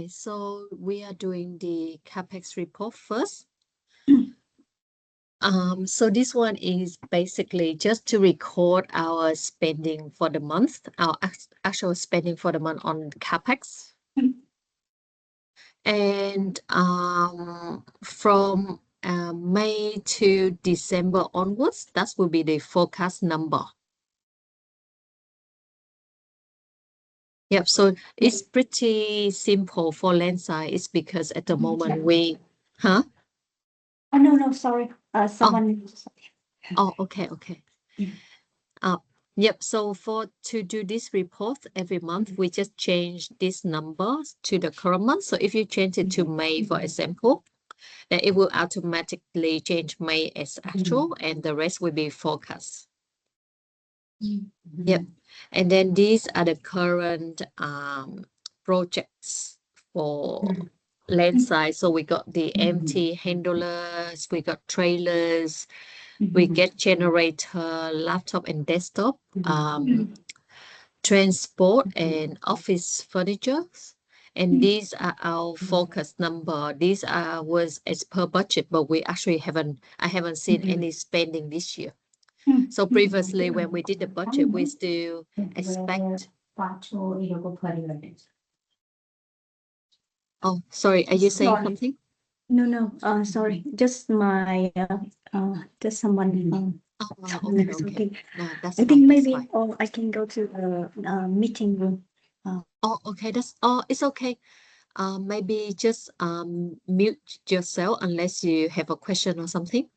Okay, so we are doing the Capex report first. So this one is basically just to record our spending for the month, our actual spending for the month on Capex. And from May to December onwards, that will be the forecast number. Yep, so it's pretty simple for Landside. It's because at the moment we, huh? Oh, no, sorry. Someone. Oh, okay. Yep, so to do this report every month, we just change this number to the current month. So if you change it to May, for example, then it will automatically change May as actual and the rest will be forecast. Yep. And then these are the current projects for Landside. So we got the empty handlers, we got trailers, we get generator, laptop and desktop, transport and office furniture. And these are our focus number. These was as per budget, but I haven't seen any spending this year. So previously when we did the budget, we still expect. Oh, sorry, are you saying something? No, sorry, just my, just someone. Okay. No, that's I fine. think That's maybe, fine. or I can go to the meeting room. Oh, okay. It's okay. Maybe just mute yourself unless you have a question or something.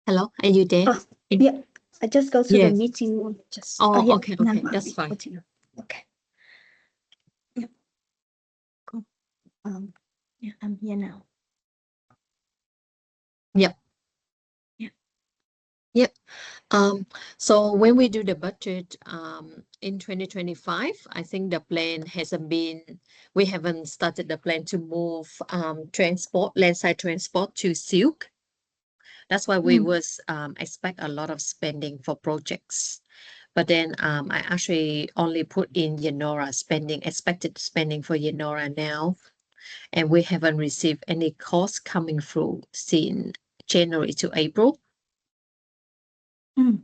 Hello, are you there? Yeah, I just go to the meeting room. Just. Oh, Yeah, okay, that's fine. Okay. Yeah. Cool. Yeah, I'm here now. Yep. Yeah. Yep. So when we do the budget in 2025, I think the plan we haven't started the plan to move Landside transport to Silk. That's why we was expect a lot of spending for projects. But then I actually only put in Yenora expected spending for Yenora now. And we haven't received any costs coming through since January to April. But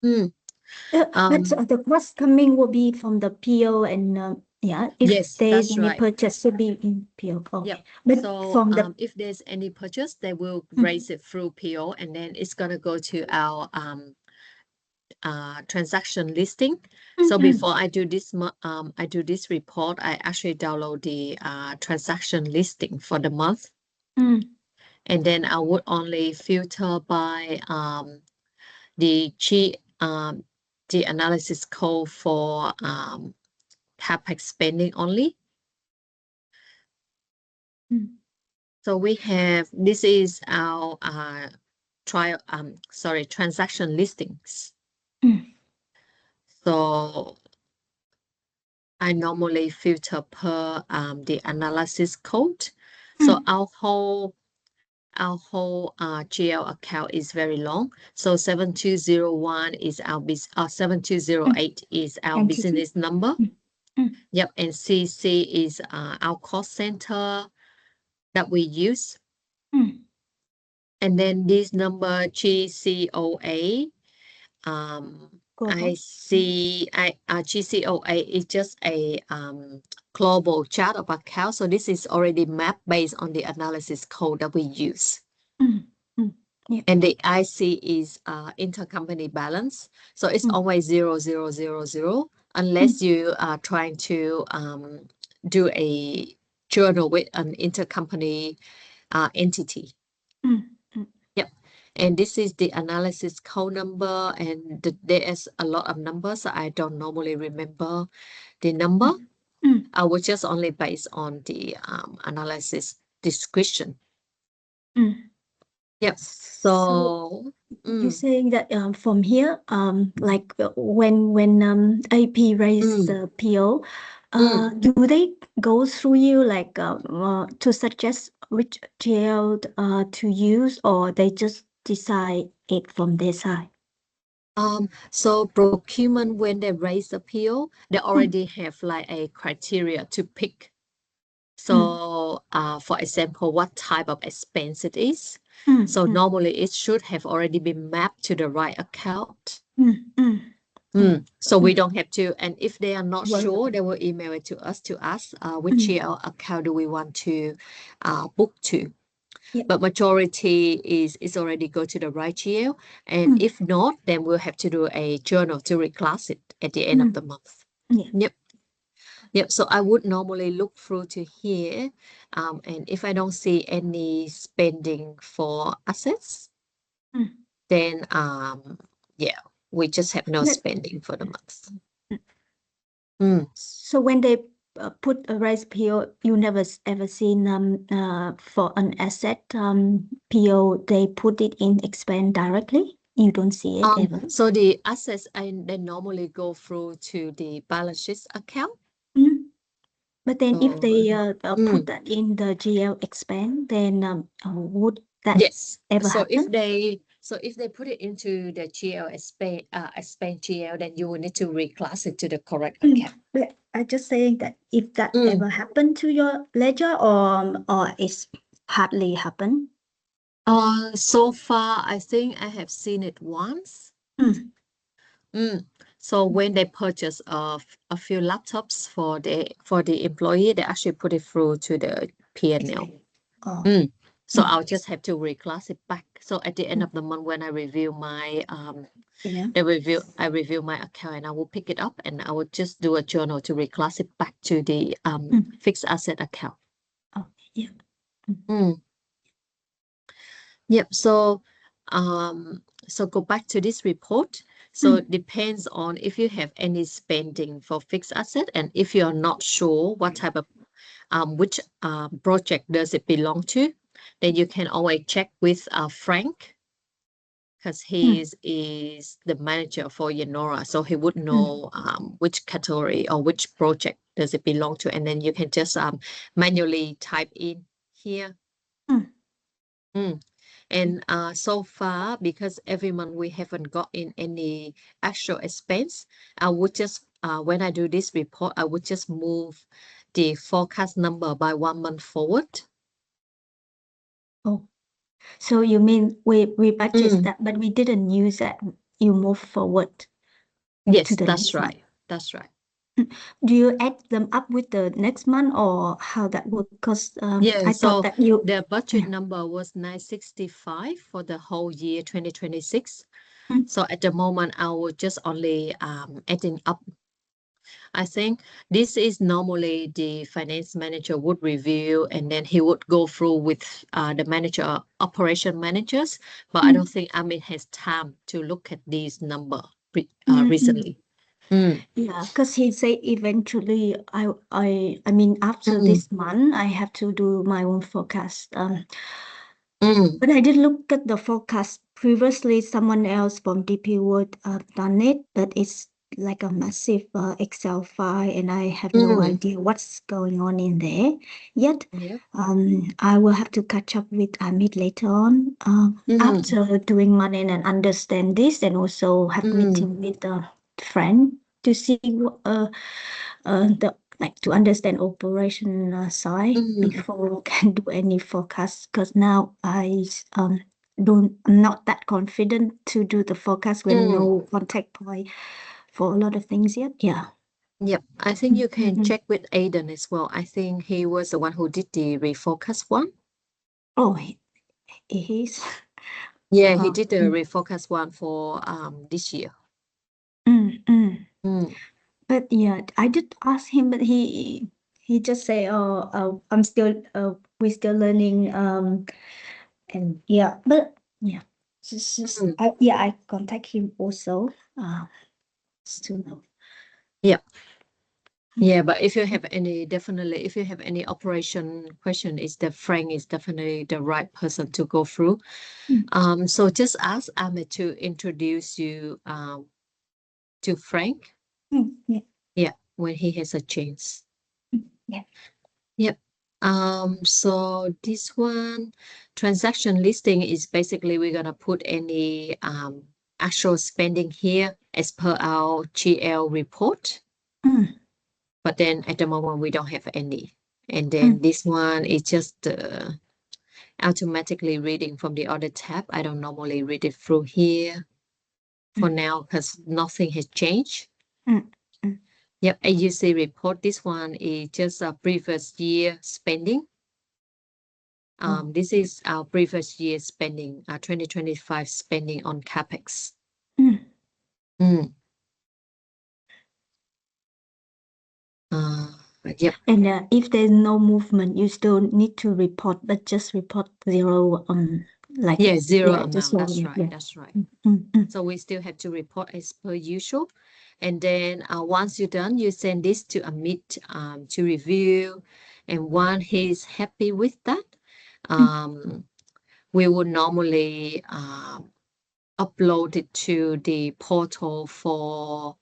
the cost coming will be from the PO and if yes, there's that's any right. purchase to be in PO. Okay. Yep. But So from the if there's any purchase, they will raise it through PO and then it's gonna go to our transaction listing. So before I do this report, I actually download the transaction listing for the month. And then I would only filter by the analysis code for Capex spending only. So this is our transaction listings. So I normally filter per the analysis code. So our whole GL account is very long. So 7201 is our 7208 is our business number. Yep, and CC is our cost center that we use. And then this number GCOA, GCOA is just a global chart of account. So this is already mapped based on the analysis code that we use. Yeah. And the IC is intercompany balance. So it's always 0000 unless you are trying to do a journal with an intercompany entity. Yep. And this is the analysis code number, and there is a lot of numbers. So I don't normally remember the number. I was just only based on the analysis description. Yep. So you're saying that from here, like when AP raises the PO, do they go through you like to suggest which GL to use, or they just decide it from their side? So procurement, when they raise the PO, they Mm, already have like a criteria to pick. mm, So, for example, what type of expense it is. So mm, normally it should have already been mapped to the right account. mm, mm. Yeah. So we Mm. don't have to, and if they are not Worry sure, about they it. will email it to us, which Mm. GL account do we want to book to. Yeah. But majority is already go to the right GL. And Mm, if not, then we'll have to do a journal to reclass it at the end of mm. the month. Yeah. Yep. Yep. So I would normally look through to here. And if I don't see any spending for assets, Mm. then yeah, we just have no But, spending for the month. mm. Mm. So when they put a rice PO, you never ever seen for an asset PO they put it in expense directly. You don't see it ever. So the assets and they normally go through to the balance sheet account. Mm. But then if So they put mm, that in the GL expense, then would that yes. ever happen? So if they put it into the GL expense GL, then you will need to reclass it to the correct account. But I just saying that if that Mm. ever happened to your ledger or it's hardly happen. So far I think I have seen it once. Mm. Mm. So when they purchase a few laptops for the employee, they actually put it through to the P&L. Oh. Mm. So Mm. I'll just have to reclass it back. So at the end Mm. of the month, when I review my Yeah. I review my account and I will pick it up and I will just do a journal to reclass it back to the Mm. fixed asset account. Oh, yeah. Mm. Mm. Yep. So go back to this report. So Mm. it depends on if you have any spending for fixed asset and if you are not sure what type of which project does it belong to, then you can always check with Frank because he Mm. is the manager for Yenora, so he would Mm. know which category or which project does it belong to, and then you can just manually type in here. Mm. Mm. And so far, because every month we haven't got in any actual expense, I would just, when I do this report, I would just move the forecast number by 1 month forward. Oh, so you mean we purchased Mm. that, but we didn't use that. You move forward to Yes, the that's next month. right. That's right. Mm. Do you add them up with the next month or how that work? Because Yeah, I thought so that you. the budget Yeah. number was 965 for the whole year 2026. Mm. So at the moment, I will just only adding up. I think this is normally the finance manager would review and then he would go through with the manager, operation managers. But I Mm. don't think Amit has time to look at these number Mm. Mm. recently. Mm, Yeah, because he said eventually I mean after mm, this month I have to do my own forecast. mm, But I did look at the forecast previously. Someone else from DP World done it, but it's like a massive Excel file, and I have no mm. idea what's going on in there yet. Yeah. I will have to catch up with Amit later on. Mm, After doing money and understand this, and also have mm, meeting with a friend to see the like to understand operation side mm, before we can do any forecast. Because now I'm not that confident to do the forecast when mm. no contact point for a lot of things yet. Yeah. Yep, I think you can Mm-hmm. check with Aiden as well. I think he was the one who did the refocus one. Oh, he is. Yeah, he Oh. did the Mm, refocus one for this year. mm. Mm, But yeah, I did ask him, but he just say, "Oh, I'm still we're still learning." And yeah, but yeah, mm. I contact him also. Just to know. Yep. Yeah. Yeah, but if you have any, definitely, if you have any operation question, is the Frank is definitely the right person to go through. Mm, So just ask Ahmed to introduce you to Frank. yeah. Yeah, when he has a chance. Yeah. Yep. So this one, transaction listing is basically we're gonna put any actual spending here as per our GL report. But then at the moment, we don't have any. And then this one is just automatically reading from the other tab. I don't normally read it through here for now because nothing has changed. Yep, AUC report. This one is just a previous year spending. This is our previous year spending, 2025 spending on Capex. Yep. And if there's no movement, you still need to report, but just report zero like zero amount. That's right. Yeah. That's right. So we still have to report as per usual. And then once you're done, you send this to Amit to review. And once he's happy with that, we would normally upload it to the portal for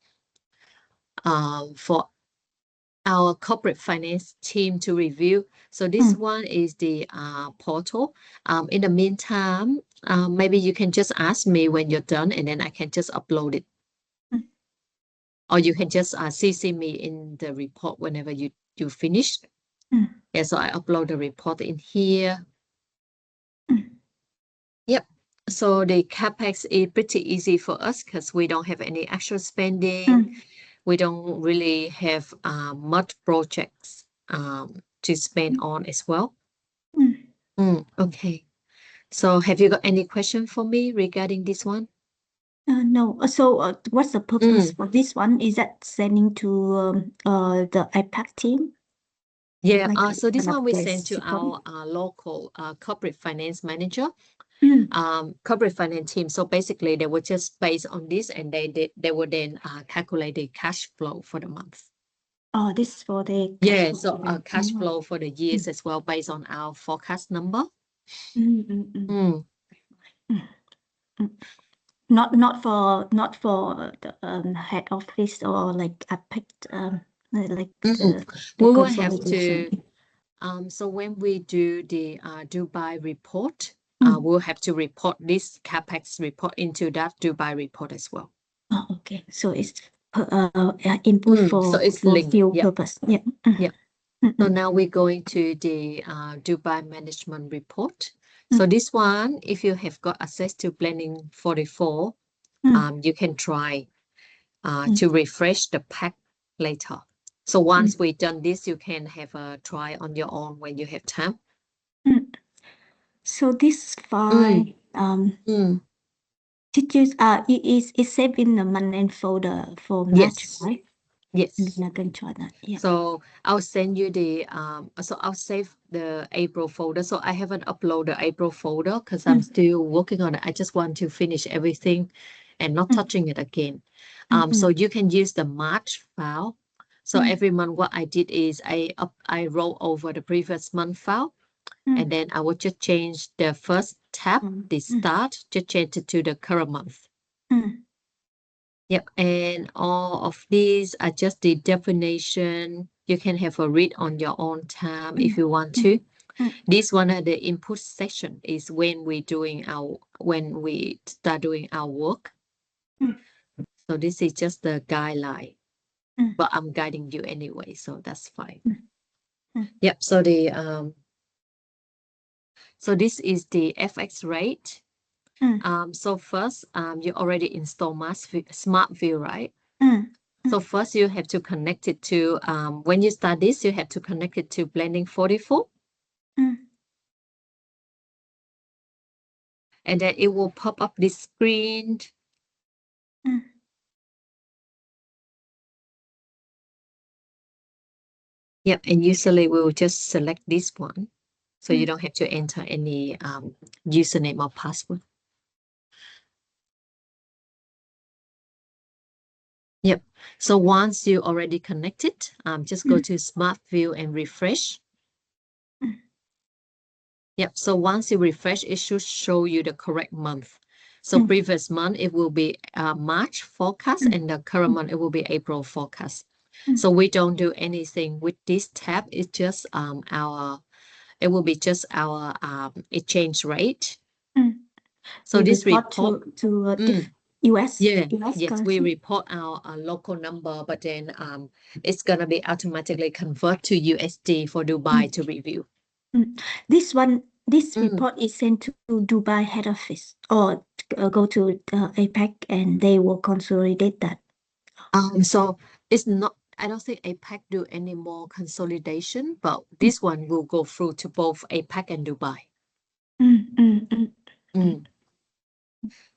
our corporate finance team to review. So this one is the portal. In the meantime, maybe you can just ask me when you're done, and then I can just upload it. Or you can just CC me in the report whenever you finish. Yeah, so I upload the report in here. Yep. So the Capex is pretty easy for us because we don't have any actual spending. We don't really have much projects to spend on as well. Okay. So have you got any question for me regarding this one? No. So what's the purpose for this one? Is that sending to the IPAC team? Yeah, so this one we send to our local corporate finance manager, corporate finance team. So basically, they were just based on this, and they would then calculate the cash flow for the month. Oh, this is for the cash flow. So cash flow for the years as well, based on our forecast number. Not for the head office or like IPAC, like the we will have to. So when we do the Dubai report, we'll have to report this Capex report into that Dubai report as well. Oh, okay. So it's input for so it's for linked. few purpose. Yeah. Yeah. So now we're going to the Dubai management report. So this one, if you have got access to Planning 44, you can try to refresh the pack later. So once we've done this, you can have a try on your own when you have time. So this file, did you it saved in the month-end folder for March, right? Yes. I can try that. Yeah. So I'll send you the so I'll save the April folder. So I haven't uploaded the April folder because I'm still working on it. I just want to finish everything and not touching it again. So you can use the March file. So every month what I did is I roll over the previous month file, and then I will just change the first tab, the start, just change it to the current month. Yep, and all of these are just the definition. You can have a read on your own time if you want to. This one at the input section is when we start doing our work. So this is just the guideline, but I'm guiding you anyway, so that's fine. Yep. So so this is the FX rate. So first, you already installed Smart View, right? So first you have to connect it to, when you start this, you have to connect it to Blending 44. And then it will pop up this screen. Yep, and usually we will just select this one. So you don't have to enter any username or password. Yep. So once you already connected, just go to Smart View and refresh. Yep. So once you refresh, it should show you the correct month. So previous month, it will be March forecast, and the current month, it will be April forecast. So we don't do anything with this tab. It's just it will be just our exchange rate. So We this report report, to US Yes, we currency. report our local number, but then it's gonna be automatically convert to USD for Dubai to review. This report is sent to Dubai head office or go to APEC and they will consolidate that. So it's not, I don't think APEC do any more consolidation, but this one will go through to both APEC and Dubai.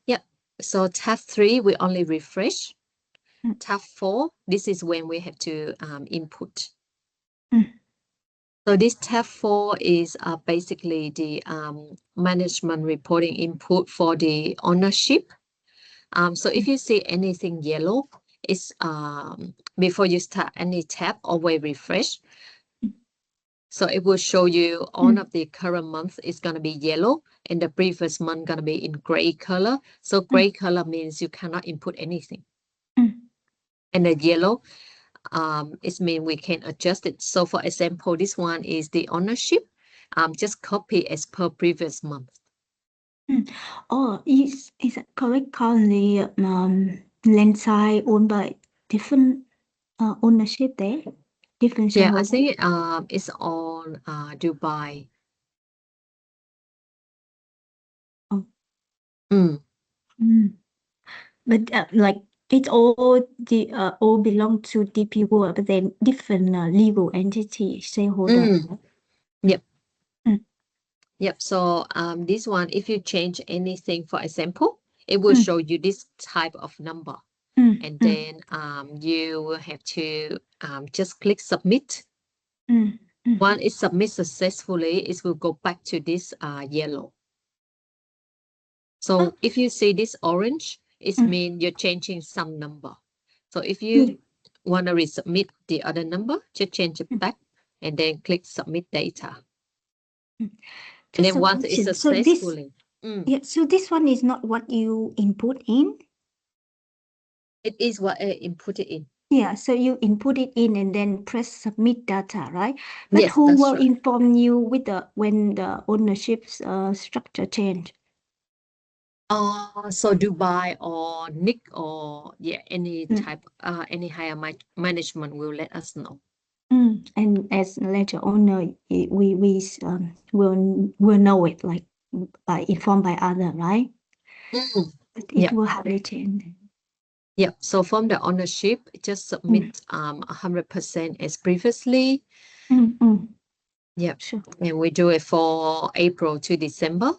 Yeah. So tab 3, we only refresh. Tab 4, this is when we have to input. So this tab 4 is basically the management reporting input for the ownership. So if you see anything yellow, it's before you start any tab, always refresh. So it will show you all of the current month is going to be yellow and the previous month going to be in gray color. So gray color means you cannot input anything. And the yellow, it means we can adjust it. So for example, this one is the ownership. Just copy as per previous month. Oh, is it correct? Currently, Landside owned by different ownership there, different Yeah, I shareholders. think it's on Dubai. Oh. Mm. But like it all belong to DP World, but then different legal entity shareholder. Yep. Yep. So this one, if you change anything, for example, it will show you this type of number. And then you will have to just click submit. Once it submits successfully, it will go back to this yellow. So if you see this orange, it means you're changing some number. So if you want to resubmit the other number, just change it back and then click submit data. And then once it's successfully. Yeah, so this one is not what you input in? It is what I input it in. Yeah, so you input it in and then press submit data, right? But Yes, who that's will right. inform you with when the ownership's structure change? So Dubai or Nick or any type any higher management will let us know. And as later owner, we will know it like by informed by other, right? But it will hardly change. Yeah. So from the ownership, just submit 100% as previously. Yeah. Sure. And we do it for April to December.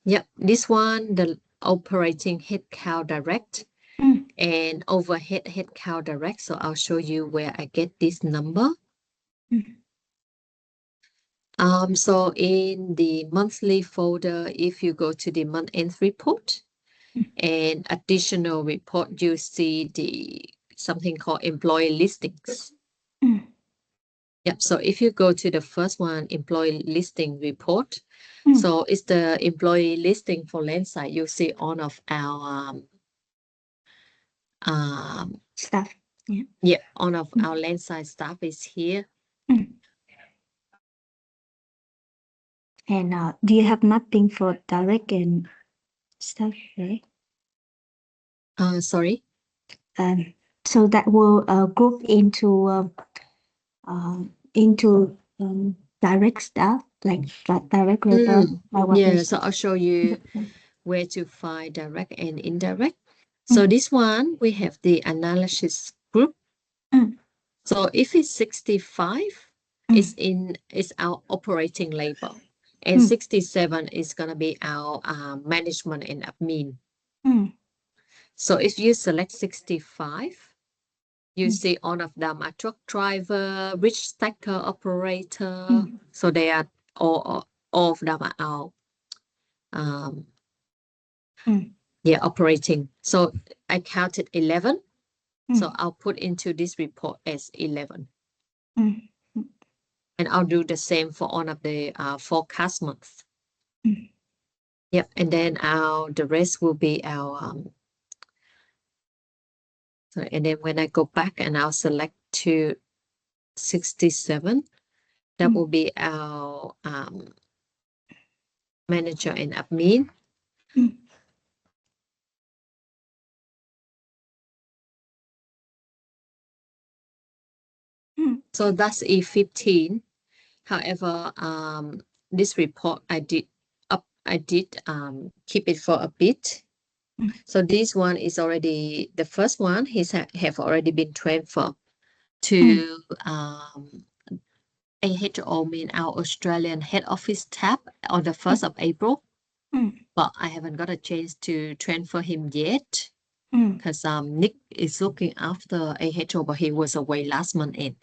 Yep. This one, the operating headcount direct and overhead headcount direct. So I'll show you where I get this number. So in the monthly folder, if you go to the month-end report and additional report, you see something called employee listings. Yep. So if you go to the first one, employee listing report, so it's the employee listing for Landside. You see all of our Staff. Yeah, all of our Landside staff is here. And do you have nothing for direct and stuff, right? Sorry. So that will group into direct staff, like direct labor. Yeah, so I'll show you where to find direct and indirect. So this one, we have the analysis group. So if it's 65, it's our operating labor. And 67 is going to be our management and admin. So if you select 65, you see all of them are truck driver, rich stacker operator. So they are all of them are our operating. So I counted 11. So I'll put into this report as 11. And I'll do the same for all of the forecast months. Yep. And then the rest will be our so, and then when I go back and I'll select to 67, that will be our manager and admin. So that's E15. However, this report I did keep it for a bit. So this one is already the first one. Have already been transferred to AHO, mean our Australian head office tab on the 1st of April. But I haven't got a chance to transfer him yet because Nick is looking after AHO, but he was away last month end.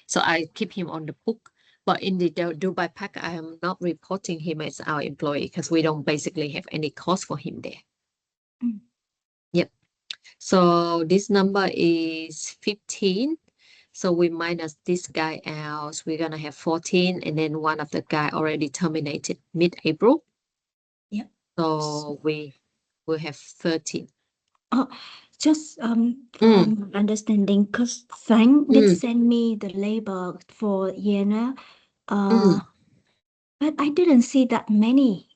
So I keep him on the book. But in the Dubai pack, I am not reporting him as our employee because we don't basically have any cost for him there. Yep. So this number is 15. So we minus this guy out. We're going to have 14. And then one of the guy already terminated mid-April. Yeah. So we will have 13. Oh, just from understanding, because Frank did send me the label for Yena. But I didn't see that many.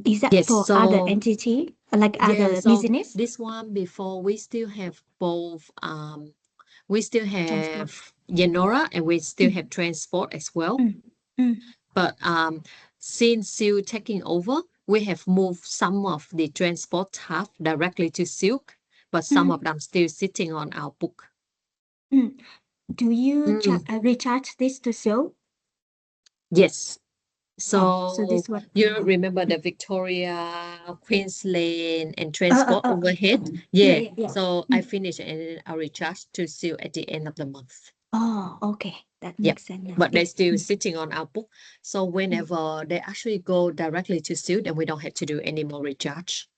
Is that Yes, for so other entity, like yeah, other so business? this one before we still have both we still Transport. have Yenora and we still have transport as well. But since you taking over, we have moved some of the transport task directly to Silk, but some of them still sitting on our book. Do you recharge this to Silk? Yes. So So this one. you remember the Victoria, Queensland, and transport overhead? Yeah, Yeah. yeah. So I finish and I recharge to Seal at the end of the month. Oh, okay. That Yeah. makes sense now. But they're still sitting on our book. So whenever they actually go directly to Seal, then we don't have to do any more recharge.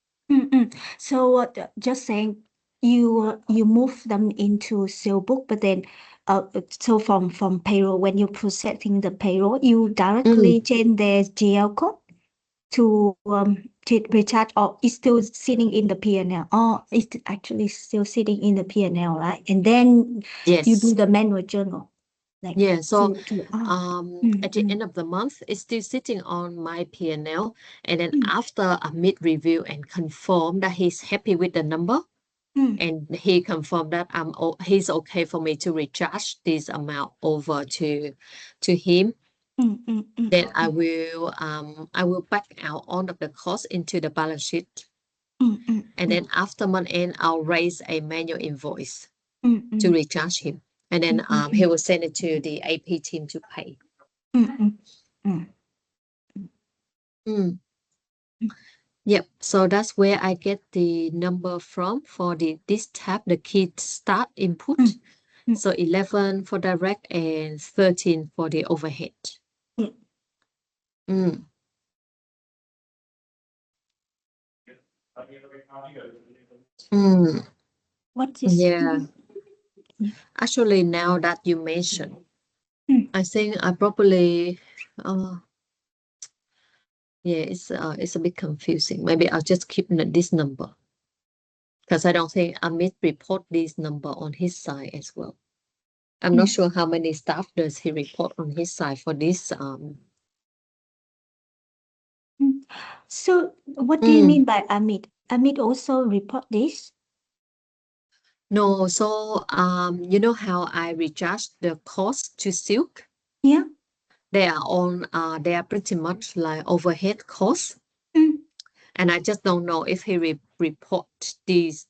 So just saying, you move them into sale book, but then so from payroll, when you're processing the payroll, you directly change their GL code to recharge, or it's still sitting in the P&L, or it's actually still sitting in the P&L, right? And then you do Yes. the manual journal, like Yeah. So at the mm, end of the month, it's still sitting on my P&L. And then after a mid-review and confirm that he's happy with the number, and he confirmed that he's okay for me to recharge this amount over to him. Then I will back out all of the cost into the balance sheet. And then after month end, I'll raise a manual invoice to recharge him. And then he will send it to the AP team to pay. Yep. So that's where I get the number from for this tab, the key start input. So 11 for direct and 13 for the overhead. What is Yeah. Actually, now that you mention, I think I probably yeah, it's a bit confusing. Maybe I'll just keep this number because I don't think Amit report this number on his side as well. I'm not sure how many staff does he report on his side for this. So what do you mean by Amit? Amit also report this? No, so you know how I recharge the cost to Silk? Yeah. They are pretty much like overhead costs. And I just don't know if he report these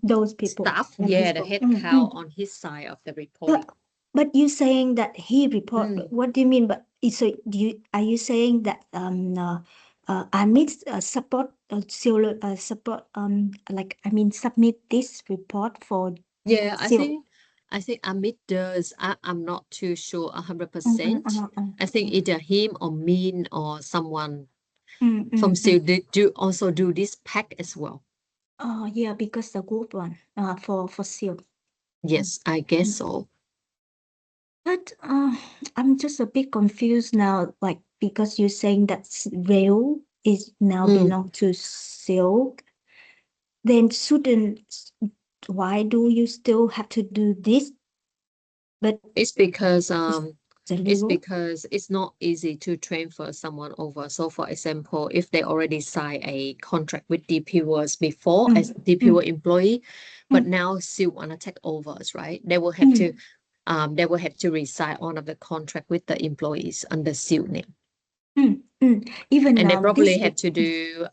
Those people. staff, yeah, the head count on his side of the reporting. But you saying that he report, what do you mean? But so are you saying that Amit support support like I mean submit this report for Yeah, Seal? I think Amit does. I'm not too sure 100%. I think either him or Min or someone from Seal also do this pack as well. Oh yeah, because the group one for Seal. Yes, I guess so. But I'm just a bit confused now, like because you're saying that rail is now belong to Silk, then shouldn't, why do you still have to do this? But It's because the it's legal. because it's not easy to transfer someone over. So for example, if they already signed a contract with DP World before as DP World employee, but now still want to take over, right? They will have to they will have to resign all of the contract with the employees under seal name. Even And they probably this have to do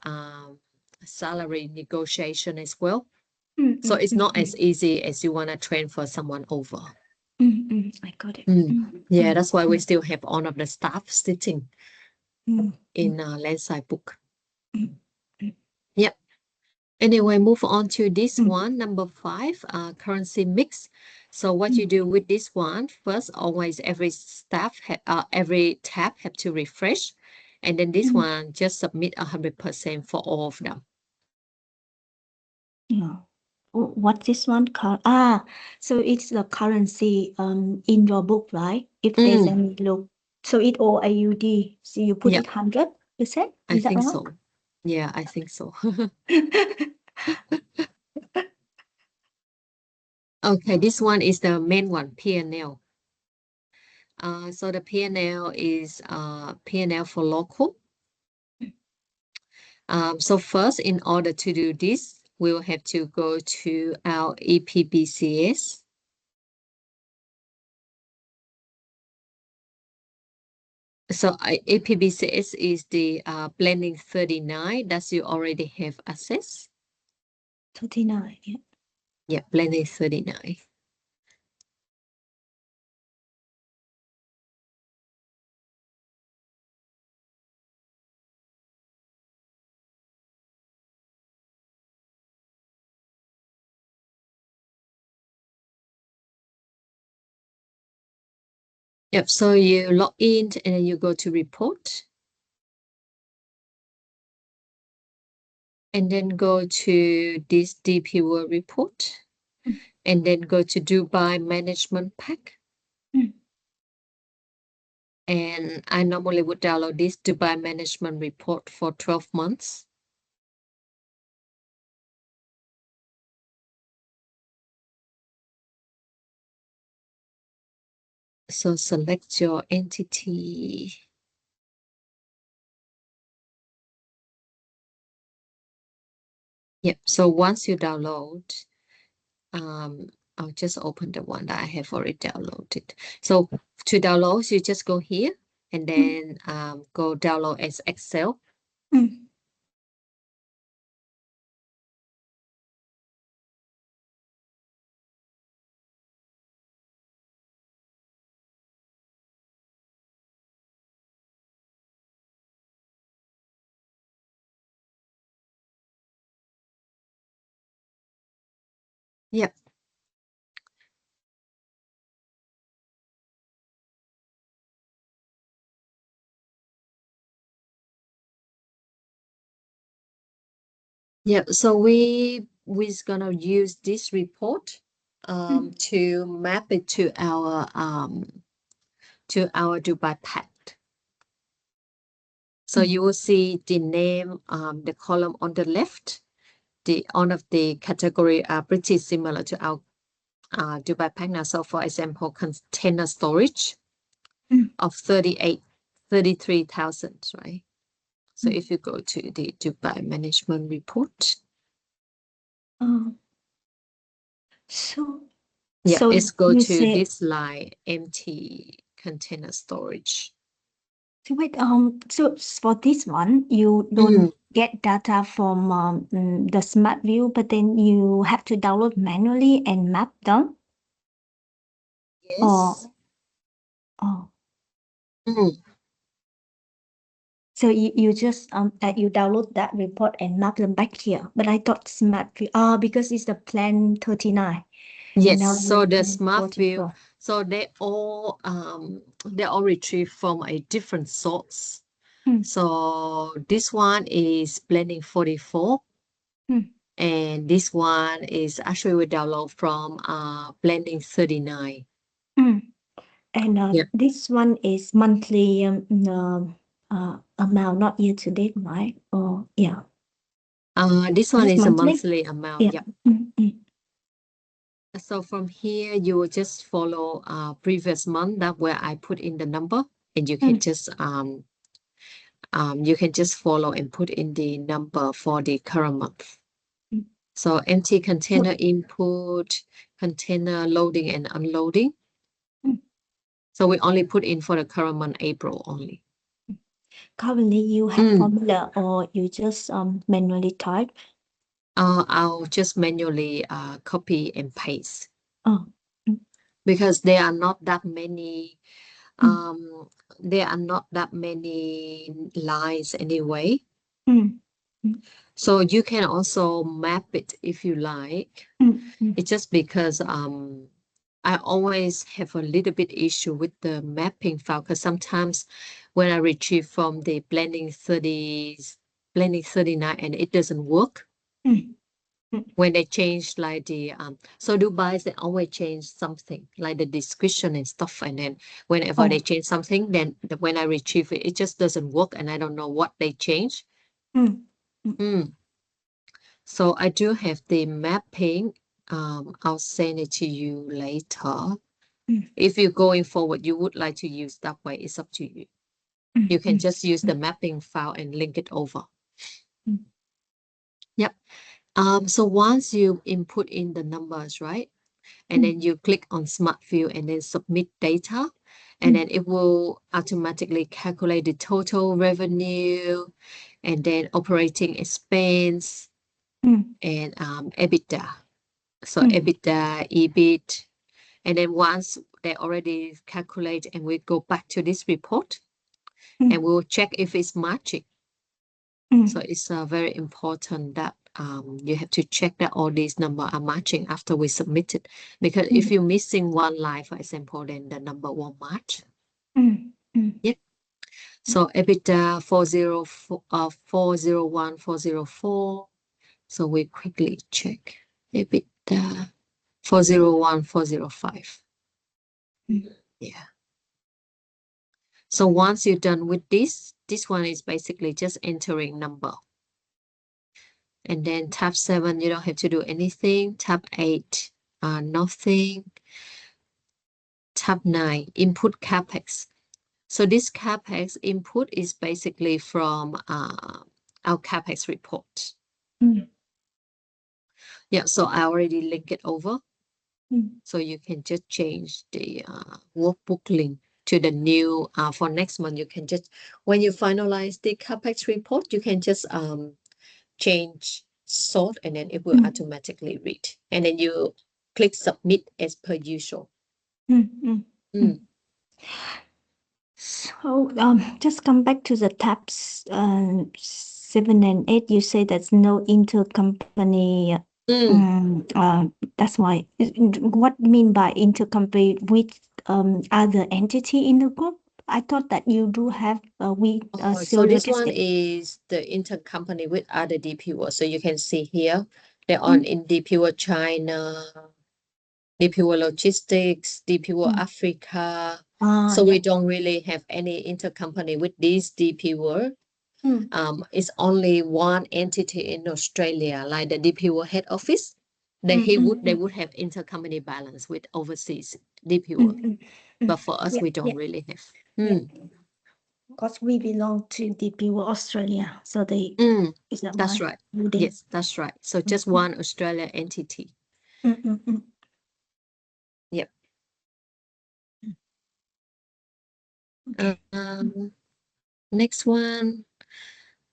salary negotiation as well. So it's not as easy as you want to transfer someone over. I got it. Yeah, that's why we still have all of the staff sitting in landside book. Yep. Anyway, move on to this one, number 5, currency mix. So what you do with this one, first, always every every tab have to refresh. And then this one, just submit 100% for all of them. Yeah. What's this one called? So it's the currency in your book, right? If there's any look. So it all AUD. So you put it 100%? I Is that think right? so. Yeah, I think so. Okay, this one is the main one, P&L. So the P&L is P&L for local. So first, in order to do this, we will have to go to our EPBCS. So EPBCS is the blending 39 that you already have access. 39, yeah. Yeah, blending 39. Yep, so you log in and then you go to report. And then go to this DP World report. And then go to Dubai Management Pack. And I normally would download this Dubai Management Report for 12 months. So select your entity. Yep, so once you download, I'll just open the one that I have already downloaded. So to download, you just go here and then go download as Excel. Yep. Yeah, so we're gonna use this report to map it to our Dubai Pact. So you will see the name, the column on the left, all of the category are pretty similar to our Dubai Pact now. So for example, container storage of 33,000, right? So if you go to the Dubai Management Report. So yeah, so let's go you to say, this line, empty container storage. so wait, so for this one, you don't get data from the Smart View, but then you have to download manually and map them? Yes. Oh. So you just you download that report and map them back here. But I thought Smart View, because it's the plan 39. Yes, Now so the plan Smart View, 44. so they all retrieved from a different source. So this one is blending 44. And this one is actually we download from blending 39. And this one is monthly amount, not year to date, right? Oh, yeah. This one This is a monthly? monthly amount. Yeah. Yep. So from here, you will just follow previous month that where I put in the number, and you can just follow and put in the number for the current month. So empty container input, container loading and unloading. So we only put in for the current month, April only. Currently, you have formula or you just manually type? I'll just manually copy and paste Oh. because there are not that many there are not that many lines anyway. So you can also map it if you like. It's just because I always have a little bit issue with the mapping file because sometimes when I retrieve from the blending 39 and it doesn't work. When they change like the so Dubai, they always change something like the description and stuff, and then whenever they change something, then when I retrieve it, it just doesn't work, and I don't know what they change. So I do have the mapping. I'll send it to you later. If you're going forward, you would like to use that way, it's up to you. You can just use the mapping file and link it over. Yep. So once you input in the numbers, right? And then you click on Smart View and then submit data. And then it will automatically calculate the total revenue and then operating expense and EBITDA. So EBITDA, EBIT. And then once they already calculate and we go back to this report and we'll check if it's matching. So it's very important that you have to check that all these numbers are matching after we submit it. Because if you're missing one line, for example, then the number won't match. Yep. So EBITDA 401, 404. So we quickly check EBITDA 401, 405. Yeah. So once you're done with this one is basically just entering number. And then tab 7, you don't have to do anything. Tab 8, nothing. Tab 9, input Capex. So this Capex input is basically from our Capex report. Yeah, so I already linked it over. So you can just change the workbook link to the new, for next month, you can just, when you finalize the Capex report, you can just change sort and then it will automatically read. And then you click submit as per usual. So just come back to the tabs 7 and 8. You say there's no intercompany. That's why. What mean by intercompany with other entity in the group? I thought that you do have so this one is the intercompany with other DP World. So you can see here they're on in DP World China, DP World Logistics, DP World Africa. So we don't really have any intercompany with this DP World. It's only one entity in Australia, like the DP World head office. They would have intercompany balance with overseas DP World. But for us, we don't really have. Because we belong to DP World Australia, so they. Is that that's right. Yes, that's right. So just one Australia entity. Yep. Okay. Next one,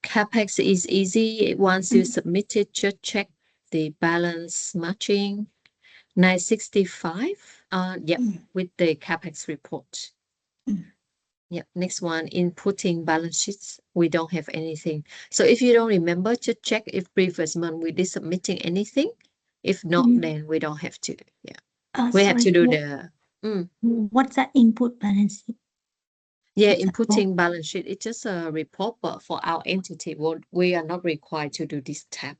Capex is easy. Once you submit it, just check the balance matching. 965. Yep, with the Capex report. Yep. Next one, inputting balance sheets. We don't have anything. So if you don't remember, just check if previous month we did submitting anything. If not, then we don't have to. Yeah. We have to do the. What's that input balance sheet? Yeah, inputting balance sheet. It's just a report, but for our entity, we are not required to do this tab.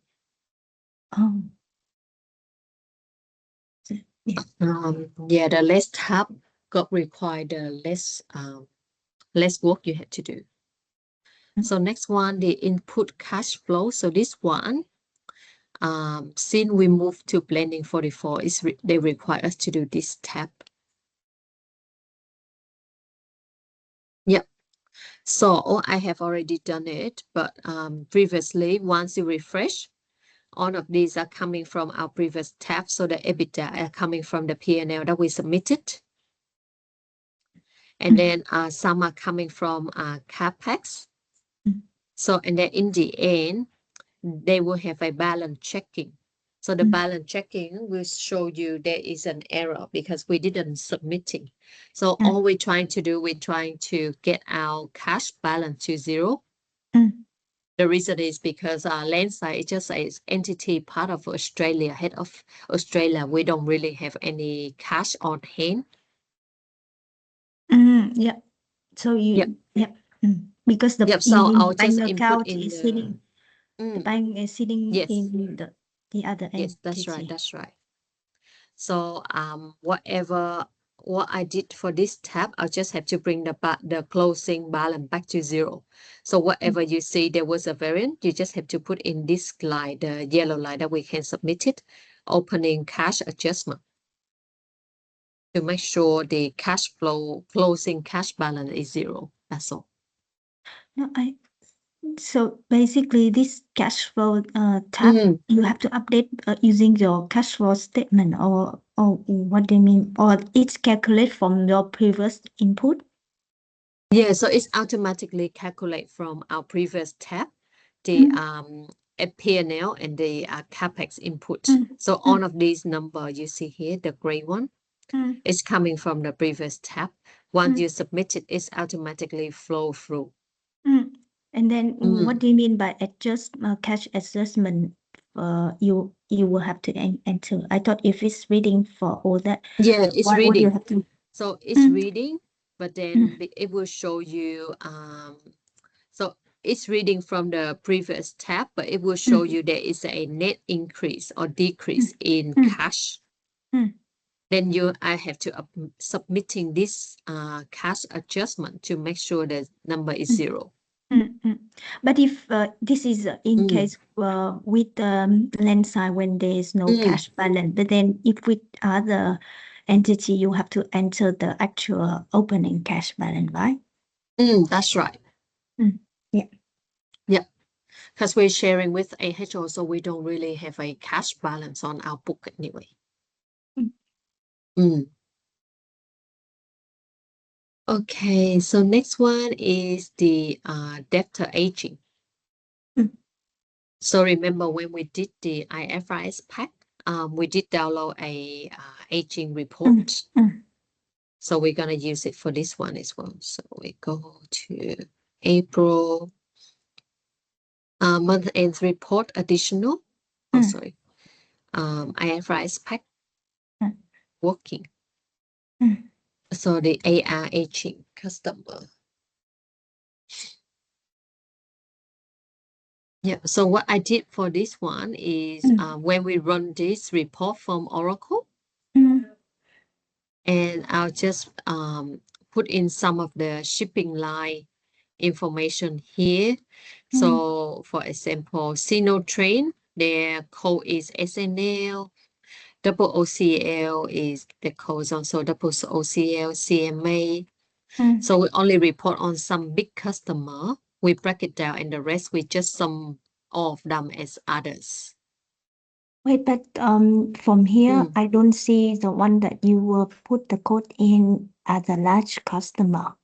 Yeah, the less tab got required, the less work you have to do. So next one, the input cash flow. So this one, since we moved to blending 44, they require us to do this tab. Yep. So I have already done it, but previously, once you refresh, all of these are coming from our previous tab. So the EBITDA are coming from the P&L that we submitted. And then some are coming from Capex. So, and then in the end, they will have a balance checking. So the balance checking will show you there is an error because we didn't submitting. So all we're trying to do, we're trying to get our cash balance to zero. The reason is because Landside is just an entity part of Australia, head of Australia. We don't really have any cash on hand. Yeah. So you, Yep. yep. Because the Yep. So in I'll bank just input account in is the. sitting, the bank is sitting Yes. in the other Yes, that's right. entity. That's right. So what I did for this tab, I'll just have to bring the closing balance back to zero. So whatever you see there was a variant, you just have to put in this line, the yellow line that we can submit it, opening cash adjustment to make sure the cash flow closing cash balance is zero. That's all. No, so basically this cash flow tab, you have to update using your cash flow statement, or what do you mean? Or it's calculate from your previous input? Yeah, so it's automatically calculate from our previous tab, the P&L and the Capex input. So all of these number you see here, the gray one, is coming from the previous tab. Once you submit it, it's automatically flow through. And then what do you mean by cash adjustment? You will have to enter. I thought if it's reading for all that, Yeah, it's what do you reading. have to? So it's reading, but then it will show you. So it's reading from the previous tab, but it will show you there is a net increase or decrease in cash. Then I have to submitting this cash adjustment to make sure the number is zero. But if this is in case with Landside when there is no cash balance, but then if with other entity, you have to enter the actual opening cash balance, right? That's right. Yeah. Yeah. Because we're sharing with AHO, so we don't really have a cash balance on our book anyway. Okay, so next one is the debtor aging. So remember when we did the IFRS pack, we did download a aging report. So we're gonna use it for this one as well. So we go to April month end report additional. Oh, sorry. IFRS pack working. So the AR aging customer. Yeah, so what I did for this one is when we run this report from Oracle, and I'll just put in some of the shipping line information here. So for example, Sino Train, their code is SNL, double OCL is the code also double OCL, CMA. So we only report on some big customer. We break it down and the rest we just sum all of them as others. Wait, but from here, I don't see the one that you will put the code in as a large customer.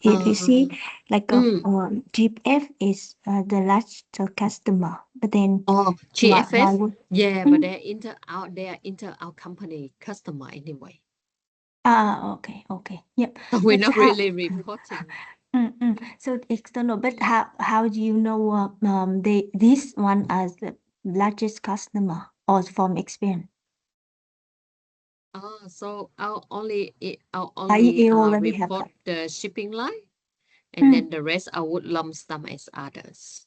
You see, like GF is the large customer, but then why GFS, would yeah, but they are inter our company customer anyway. Okay, yep. So we're But not really reporting. So external, but how do you know this one as the largest customer or from experience? So I'll only You already have report that. the shipping line, and then the rest I would lump them as others.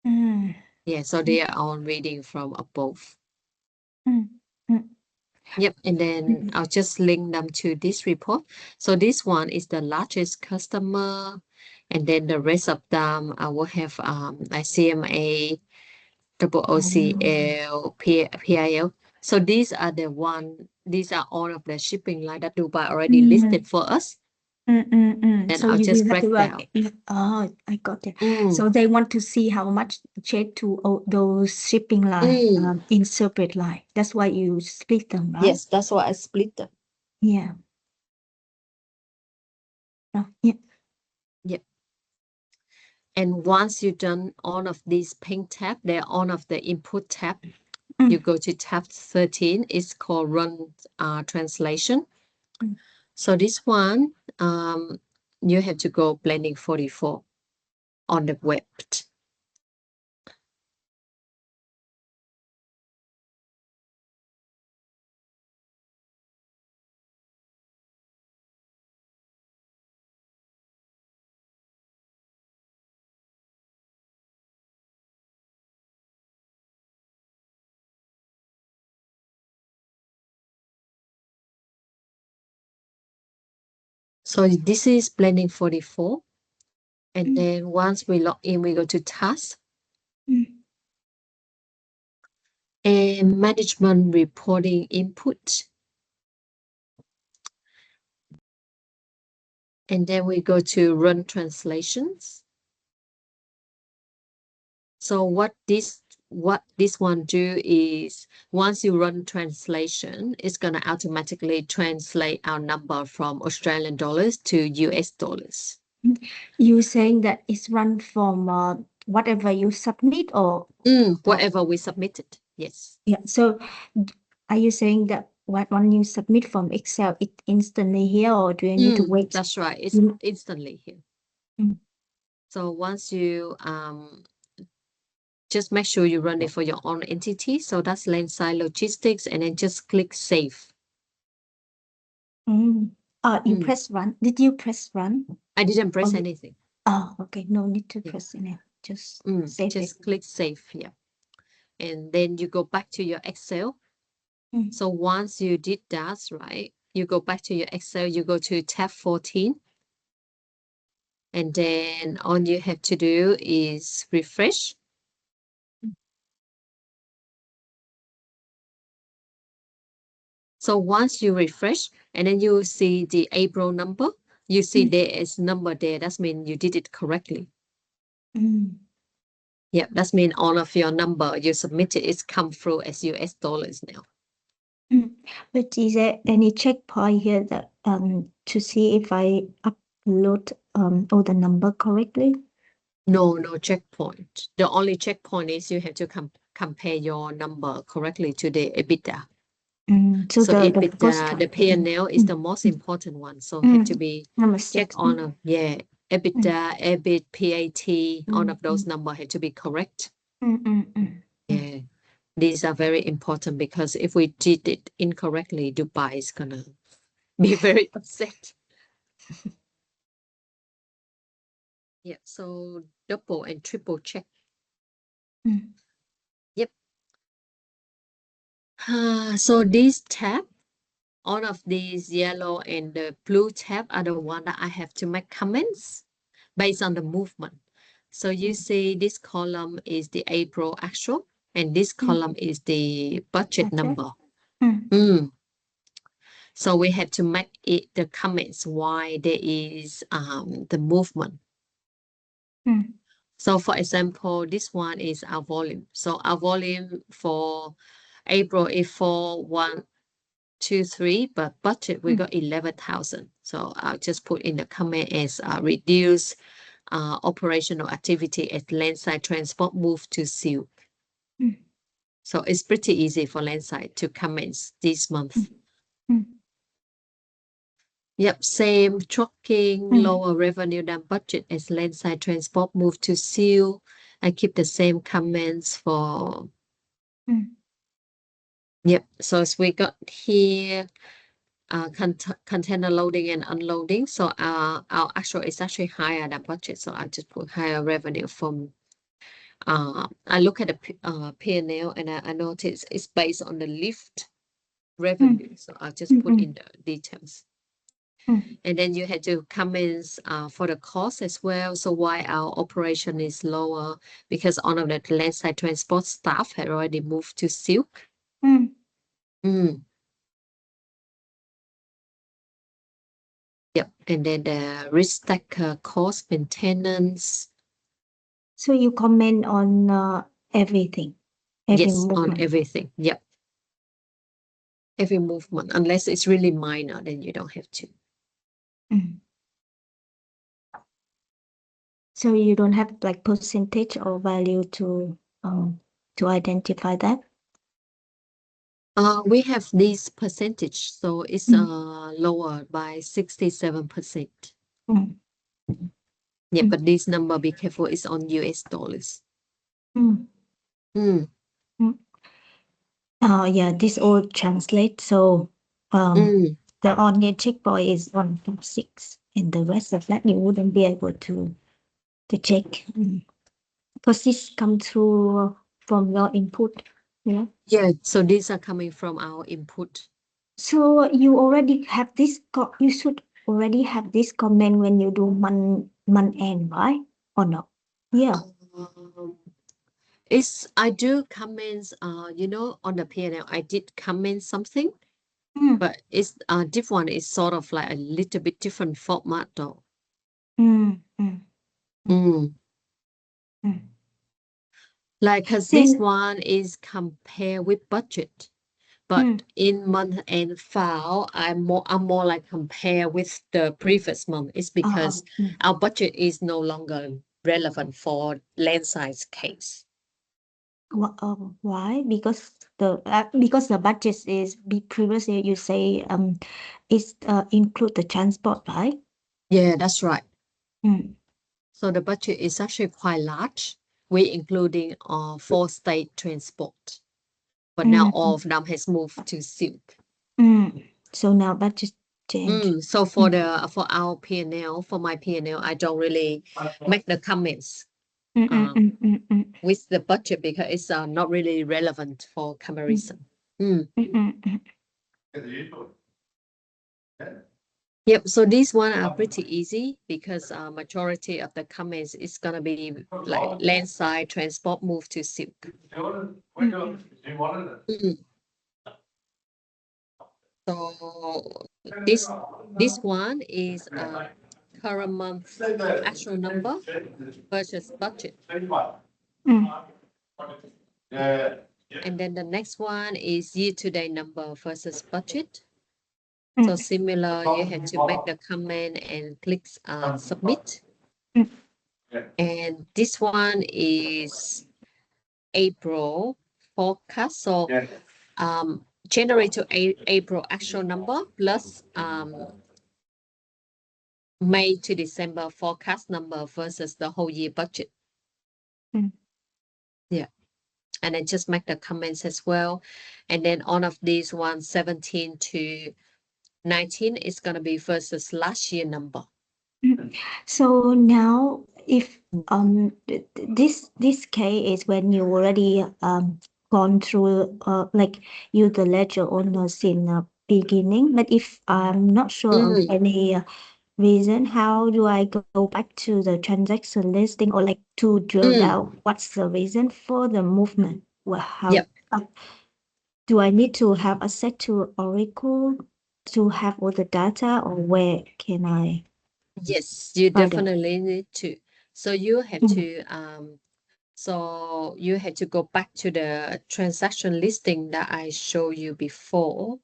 Yeah, so they are all reading from above. Yep, and then I'll just link them to this report. So this one is the largest customer, and then the rest of them I will have a CMA, double OCL, PIL. So these are these are all of the shipping line that Dubai already listed for us. Then So I'll you just will have to break down. I got it. So they want to see how much check to those shipping line in separate line. That's why you split them, right? Yes, that's why I split them. Yeah. Yeah. Yep. And once you've done all of these pink tab, they're all of the input tab. You go to tab 13. It's called Run Translation. So this one, you have to go blending 44 on the web. So this is blending 44. And then once we log in, we go to task. And management reporting input. And then we go to run translations. So what this one do is once you run translation, it's gonna automatically translate our number from Australian dollars to US dollars. You saying that it's run from whatever you submit or whatever we submitted. Yes. yeah. So are you saying that when you submit from Excel, it instantly here, or do you need to wait? That's right. It's instantly here. So once you just make sure you run it for your own entity. So that's Landside Logistics, and then just click Save. You press run. Did you press run? I didn't press anything. Oh, okay. No need to press any. Just save just it. click Save here. And then you go back to your Excel. So once you did that, right, you go back to your Excel, you go to tab 14. And then all you have to do is refresh. So once you refresh, and then you see the April number, you see there is number there. That means you did it correctly. Yeah, that means all of your number you submitted is come through as US dollars now. But is there any checkpoint here that to see if I upload all the number correctly? No checkpoint. The only checkpoint is you have to compare your number correctly to the EBITDA. So EBITDA, the P&L is the most important one. So have to be checked on EBITDA, EBIT, PAT, all of those numbers have to be correct. Yeah, these are very important because if we did it incorrectly, Dubai is gonna be very upset. Yeah, so double and triple check. Yep. So this tab, all of these yellow and the blue tab are the one that I have to make comments based on the movement. So you see this column is the April actual, and this column is the budget number. So we have to make it the comments why there is the movement. So for example, this one is our volume. So our volume for April is 4123, but budget we got 11,000. So I'll just put in the comment as reduce operational activity at landside transport move to seal. So it's pretty easy for landside to comment this month. Yep, same trucking, lower revenue than budget as landside transport move to seal. I keep the same comments for. Yep, so as we got here, container loading and unloading. So our actual is actually higher than budget. So I just put higher revenue from. I look at the P&L and I notice it's based on the lift revenue. So I'll just put in the details. And then you had to comments for the cost as well. So why our operation is lower? Because all of the landside transport staff had already moved to Silk. Yep, and then the risk stacker cost maintenance. So you comment on everything, every Yes, movement. on everything. Yep. Every movement, unless it's really minor, then you don't have to. So you don't have like percentage or value to identify that? We have this percentage, so it's lower by 67%. Mm. Yeah, but this number, be careful, it's on US dollars. Mm. Mm. Mm. Yeah, this all translate. So the organic boy is 1.6, and the rest of that you wouldn't be able to check. Because this come through from your input. Yeah. Yeah, so these are coming from our input. So you already have this. You should already have this comment when you do month end, right? Or not? Yeah. I do comments, on the P&L, I did comment something, Mm. but it's different. It's sort of like a little bit different format though. Mm. Mm. Mm. Mm. Like, cause this one is compare with budget, but in month end file, I'm more like compare with the previous month. It's because our budget is no longer relevant for land size case. Why? Because the budget is previously you say it's include the transport, right? Yeah, that's right. Mm. So the budget is actually quite large. We're including 4 state transport, but now all of them has moved to Silk. So now budget change. So for our P&L, for my P&L, I don't really make the comments with the budget because it's not really relevant for comparison. Yep, so these one are pretty easy because majority of the comments is gonna be like landside transport move to Silk. So this one is current month actual number versus budget. And then the next one is year-to-date number versus budget. So similar, you have to make the comment and click submit. And this one is April forecast. So January to April actual number plus May to December forecast number versus the whole year budget. Yeah. And then just make the comments as well. And then all of these ones, 17 to 19 is going to be versus last year number. So now if this case is when you already gone through like you the ledger owners in the beginning, but if I'm not sure of any reason, how do I go back to the transaction listing or like to drill down what's the reason for the movement? Well, how do I need to have access to Oracle to have all the data, or where can I? Yes, you find it? definitely need to. So you have to go back to the transaction listing that I showed you before.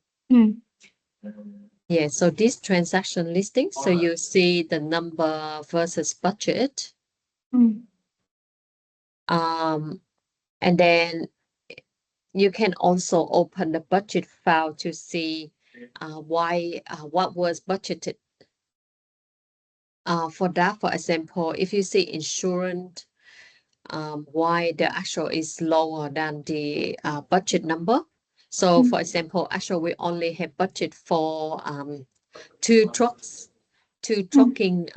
Yeah, so this transaction listing, so you see the number versus budget. And then you can also open the budget file to see what was budgeted. For that, for example, if you see insurance, why the actual is lower than the budget number. So for example, actually we only have budget for two trucks, two trucking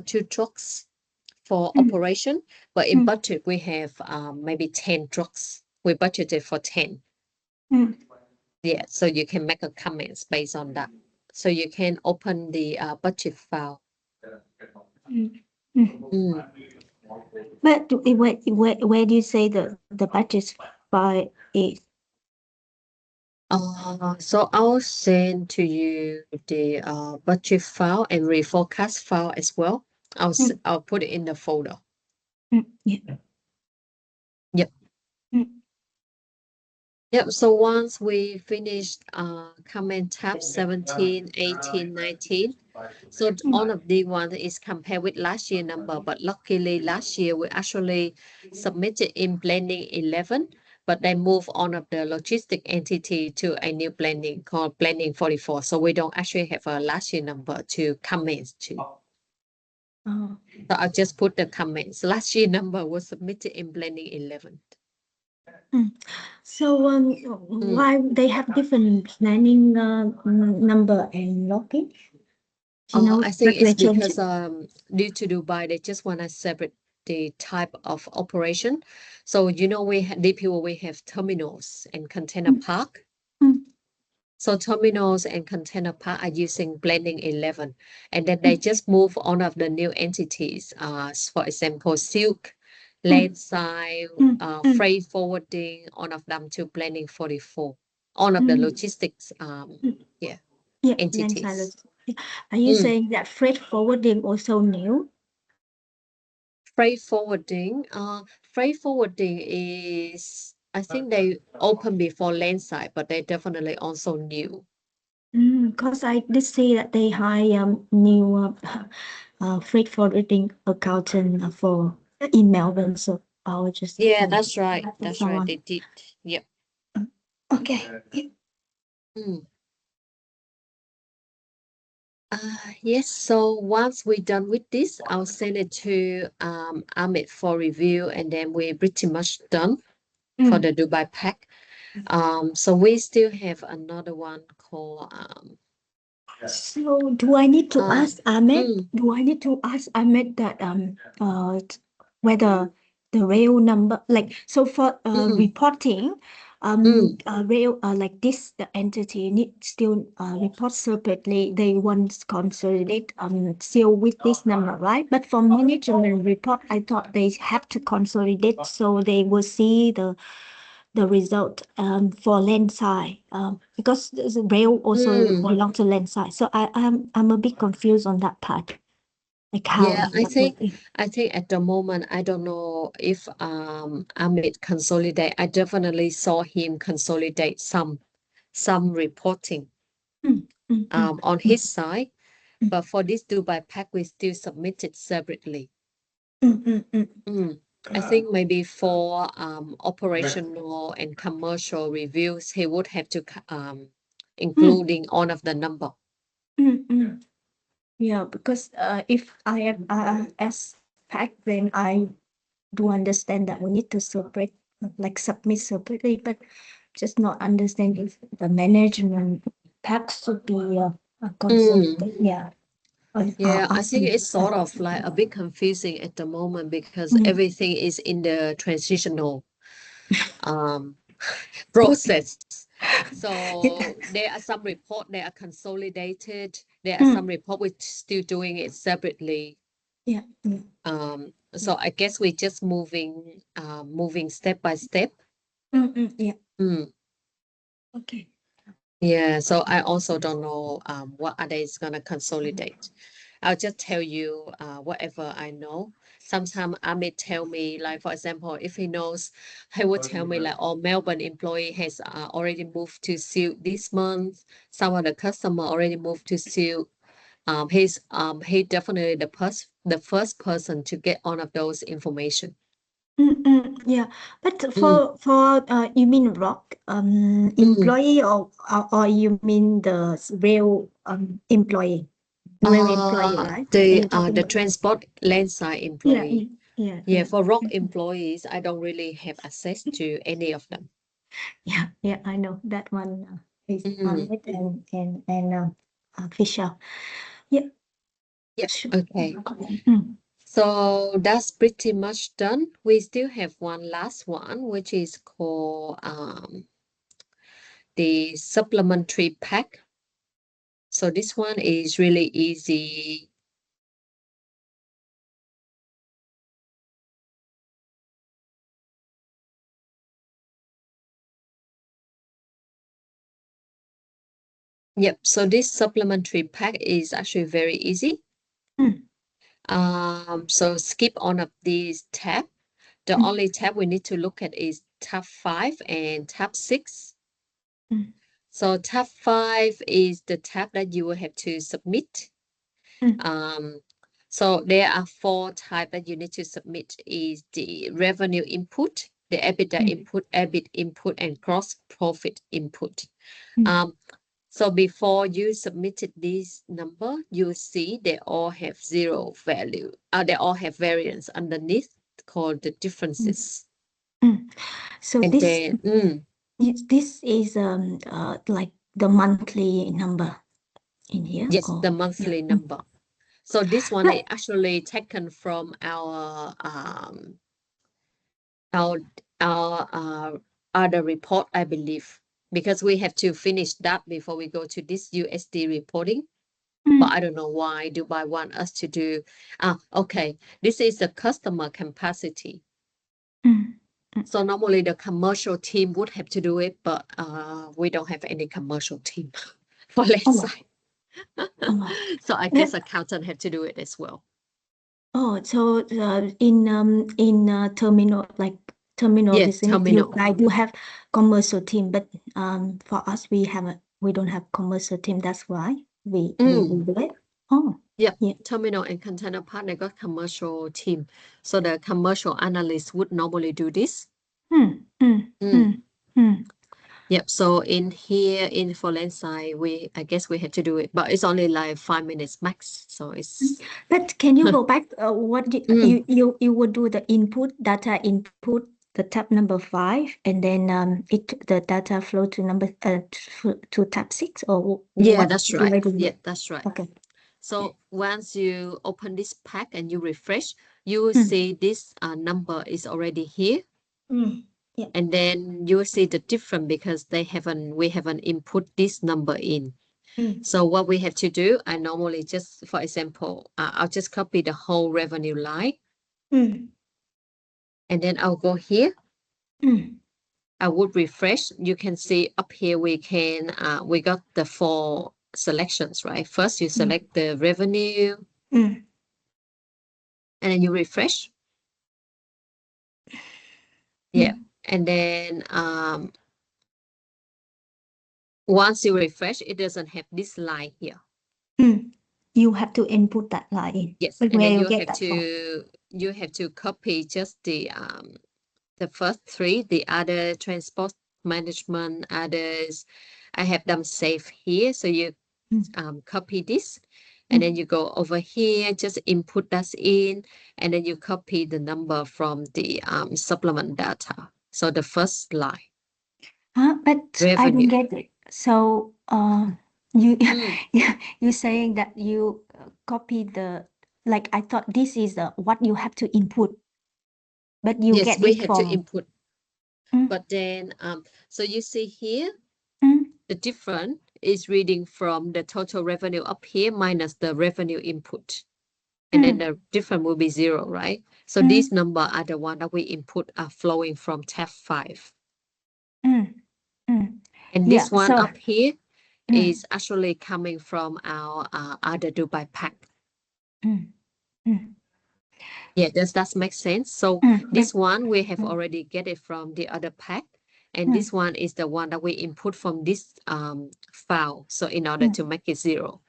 two trucks for operation, but in budget we have maybe 10 trucks. We budgeted for 10. Yeah, so you can make a comments based on that. So you can open the budget file. But where do you say the budget file is? So I'll send to you the budget file and reforecast file as well. I'll put it in the folder. Yeah. Yep. Yep, so once we finished comment tab 17, 18, 19, so all of the one is compared with last year number, but luckily last year we actually submitted in blending 11, but they move on of the logistic entity to a new blending called blending 44. So we don't actually have a last year number to comments to. Oh. So I'll just put the comments. Last year number was submitted in blending 11. So why they have different planning number and login? You know, I think it's regular change. because due to Dubai, they just want to separate the type of operation. So you know, DPO we have terminals and container park. Mm. So terminals and container park are using blending 11, and then they just move on of the new entities. For example, Silk, landside, freight forwarding, all of them to blending 44. All of the logistics, yeah, Yeah, entities. Are you Mm. saying that freight forwarding also new? Freight forwarding is, I think they opened before landside, but they definitely also new. Because I did see that they hire new freight forwarding accountant for in Melbourne, so I was just Yeah, that's right. That's right. someone. They did. Yep. Okay. Mm. Yes. So once we're done with this, I'll send it to Amit for review, and then we're pretty much done for the Dubai pack. So we still have another one called So do I need to ask Ahmed? mm, Do I need to ask Ahmed that whether the rail number, like, so for mm, reporting mm, rail like this, the entity need still report separately. They want consolidate still with this number, right? But for management report, I thought they have to consolidate so they will see the result for landside because the rail also mm. belong to landside. So I'm a bit confused on that part, like how Yeah, is that working? I think at the moment I don't know if Amit consolidate. I definitely saw him consolidate some reporting Mm, mm, mm, on his side, mm, but for this Dubai pack we still submit it separately. mm, mm, mm. Mm. I think maybe for operational and commercial reviews he would have to including all of the number. Mm, mm. Yeah, because if I am as pack, then I do understand that we need to separate, like submit separately, but just not understand if the management pack should be Mm. consolidated. Yeah, Yeah, I think asking. it's sort of like a bit confusing at the moment because Mm. everything is in the transitional um, process. So there are some report they are consolidated. There are some Mm. report we're still doing it separately. Yeah. Mm. So I guess we're just moving step by step. Yeah. Mm. Okay. Yeah, so I also don't know what are they gonna consolidate. I'll just tell you whatever I know. Sometimes I may tell me, like for example, if he knows, he would tell me like, oh, Melbourne employee has already moved to Silk this month. Some of the customer already moved to Silk. He definitely the first person to get all of those information. Yeah, but Mm, for you mean rock mm. employee or you mean the real employee, real employee, right? Are you talking The about? transport landside Yeah, employee. yeah, Yeah, yeah, for rock employees, I don't really have access to any of them. yeah. I know that one is Mm, Ahmed and Fisher. Yeah, yep. sure. Okay. Mm, So that's pretty much done. We still have one last one, which is called the supplementary pack. So this one is really easy. Yep. So this supplementary pack is actually very easy. mm, So skip on of these tab. The mm, only tab we need to look at is tab 5 and tab 6. Mm. So tab 5 is the tab that you will have to submit. So there are 4 types that you need to submit is the revenue input, the EBITDA input, EBIT input, and gross profit input. So before you submitted this number, you see they all have zero value. They all have variance underneath called the differences. So And this then, this is like the monthly number in here. yes, or the monthly number. So this one is actually taken from our other report, I believe, because we have to finish that before we go to this USD reporting. But I don't know why Dubai want us to do. Okay, this is the customer capacity. So normally the commercial team would have to do it, but we don't have any commercial team for landside. So I guess accountant have to do it as well. Oh, so in terminal, like terminal Yes, business, terminal. you guys do have commercial team, but for us we don't have commercial team. That's why we do it. Oh, Yeah, yeah. terminal and container part, they got commercial team. So the commercial analyst would normally do this. Yep. So in here in for landside, I guess we had to do it, but it's only like 5 minutes max. So it's. But can you go back? What you would do the input data input the tab number 5, and then the data flow to number to tab 6, or Yeah, what? that's right. Yeah, It? that's right. Okay. So once you open this pack and you refresh, you will see this number is already here. Yeah. And then you will see the difference because we haven't input this number in. So what we have to do, I normally just, for example, I'll just copy the whole revenue line. And then I'll go here. I would refresh. You can see up here we got the 4 selections, right? First you select the revenue. And then you refresh. Yeah. And then once you refresh, it doesn't have this line here. You have to input that line in. Yes, But and then where you get have that from? you have to copy just the first 3, the other transport management, others. I have them saved here. So you copy this, and then you go over here, just input that in, and then you copy the number from the supplement data. So the first line. But I don't get it. So you you saying that you copy the, like, I thought this is what you have to input, but you Yes, get we it have to from. input. But then so you see here the difference is reading from the total revenue up here minus the revenue input. And then the difference will be 0, right? So these number are the one that we input are flowing from tab 5. And this one up here is actually coming from our other Dubai pack. Yeah, does that make sense? So this one we have already get it from the other pack, and this one is the one that we input from this file. So in order to make it 0.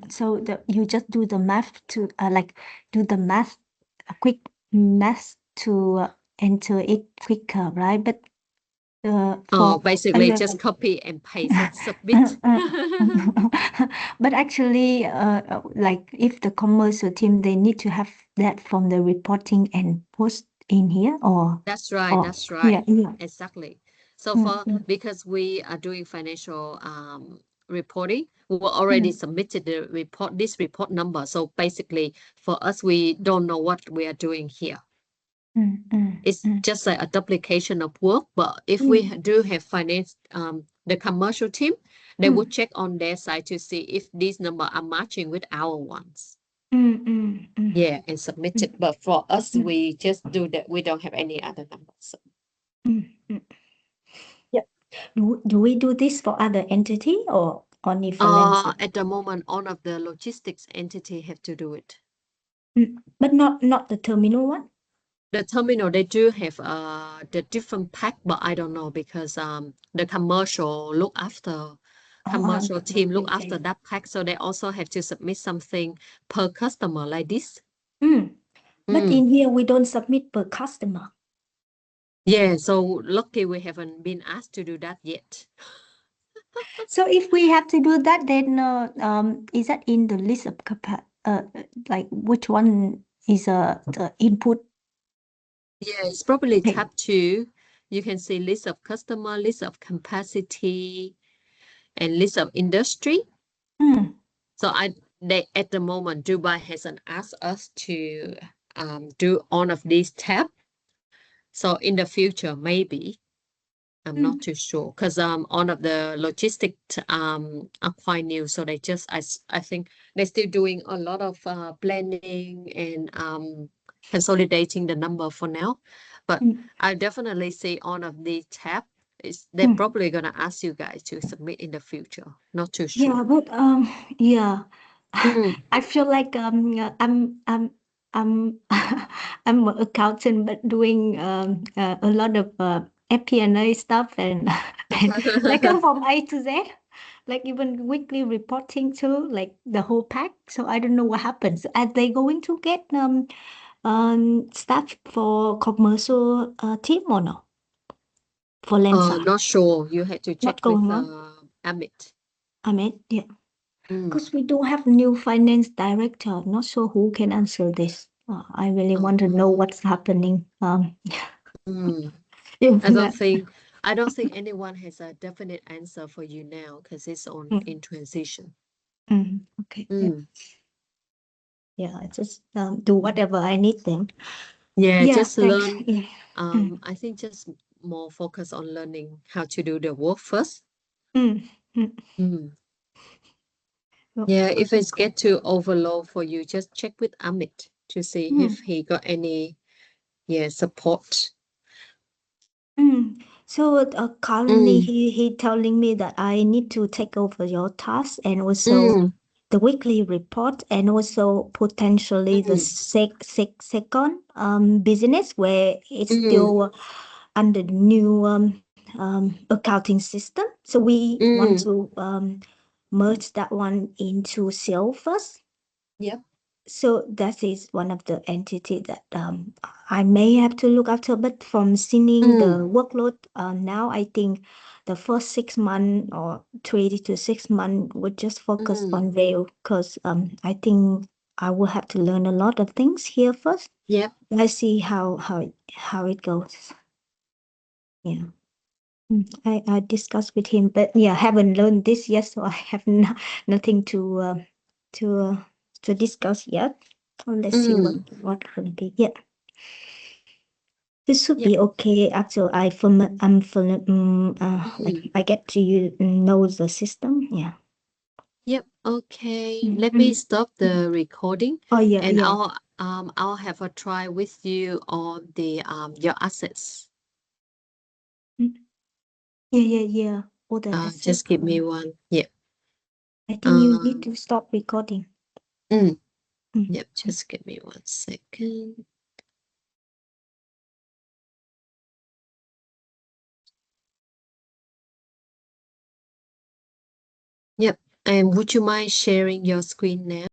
So you just do the math to like do the math, a quick math to enter it quicker, right? But for basically just copy and paste and submit. But actually, like if the commercial team, they need to have that from the reporting and post in here, or That's right. That's right. yeah. Exactly. So because we are doing financial reporting, we already submitted the report, this report number. So basically for us, we don't know what we are doing here. It's just like a duplication of work. But if we do have finance, the commercial team, they would check on their side to see if these numbers are matching with our ones. Yeah, and submit it. But for us, we just do that. We don't have any other numbers. So. Yeah. Do we do this for other entity or only for Landsat? At the moment, all of the logistics entity have to do it. But not the terminal one? The terminal, they do have the different pack, but I don't know because the commercial team look after Okay. that pack, so they also have to submit something per customer like this. But Mm. in here, we don't submit per customer. Yeah, so lucky we haven't been asked to do that yet. So if we have to do that, then is that in the list of like which one is the input? Yeah, it's probably Okay. tab 2. You can see list of customer, list of capacity, and list of industry. Mm. So they at the moment Dubai hasn't asked us to do all of these tabs. So in the future, maybe I'm not Mm. too sure because all of the logistic are quite new. So they just I think they're still doing a lot of planning and consolidating the number for now. But Mm. I definitely see all of these tab. They're Mm. probably gonna ask you guys to submit in the future. Not too sure. Yeah, but yeah, Mm. I feel like I'm I'm an accountant, but doing a lot of FP&A stuff and like I'm from A to Z, like even weekly reporting too, like the whole pack. So I don't know what happens. Are they going to get staff for commercial team or no for Lensa? Not sure. You had to check Not with going on. Amit. I mean, yeah. Mm. Because we don't have new finance director. Not sure who can answer this. I really want to know what's happening. Mm. I Even don't that. think I don't think anyone has a definite answer for you now because it's on Mm, in transition. okay. Yeah. Mm. Yeah. I just do whatever I need then. Yeah, Yeah. just Thanks. learn. Yeah. Mm, I think just more focus on learning how to do the work first. mm, mm. Mm. Oh, Yeah, if it's get too overload for you, just check with Amit to see mm. if he got any support. So currently Mm. he telling me that I need to take over your task and also Mm. the weekly report and also potentially the Mm. second business where it's Mm. still under the new accounting system. So we want Mm. to merge that one into sale first. Yep. So that is one of the entity that I may have to look after. But from seeing Mm. the workload now, I think the first 6 months or 3 to 6 months would just focus Mm. on rail because I think I will have to learn a lot of things here first. Yep. Let's see how it goes. Yeah. I discussed with him, but yeah, haven't learned this yet, so I have nothing to to discuss yet. Well, let's see Mm. what gonna be. Yeah, this should Yep. be okay. Actually, I'm from like Mm. I get to know the system. Yeah. Yep. Okay. Let me Mm-hmm. stop the recording Oh yeah, and yeah. I'll have a try with you on the your assets. Mm. Yeah, yeah, yeah. All the Just assets. give me one. Yep. I think you need Um to stop recording. mm, Mm. yep, just give me 1 second. Yep. And would you mind sharing your screen now?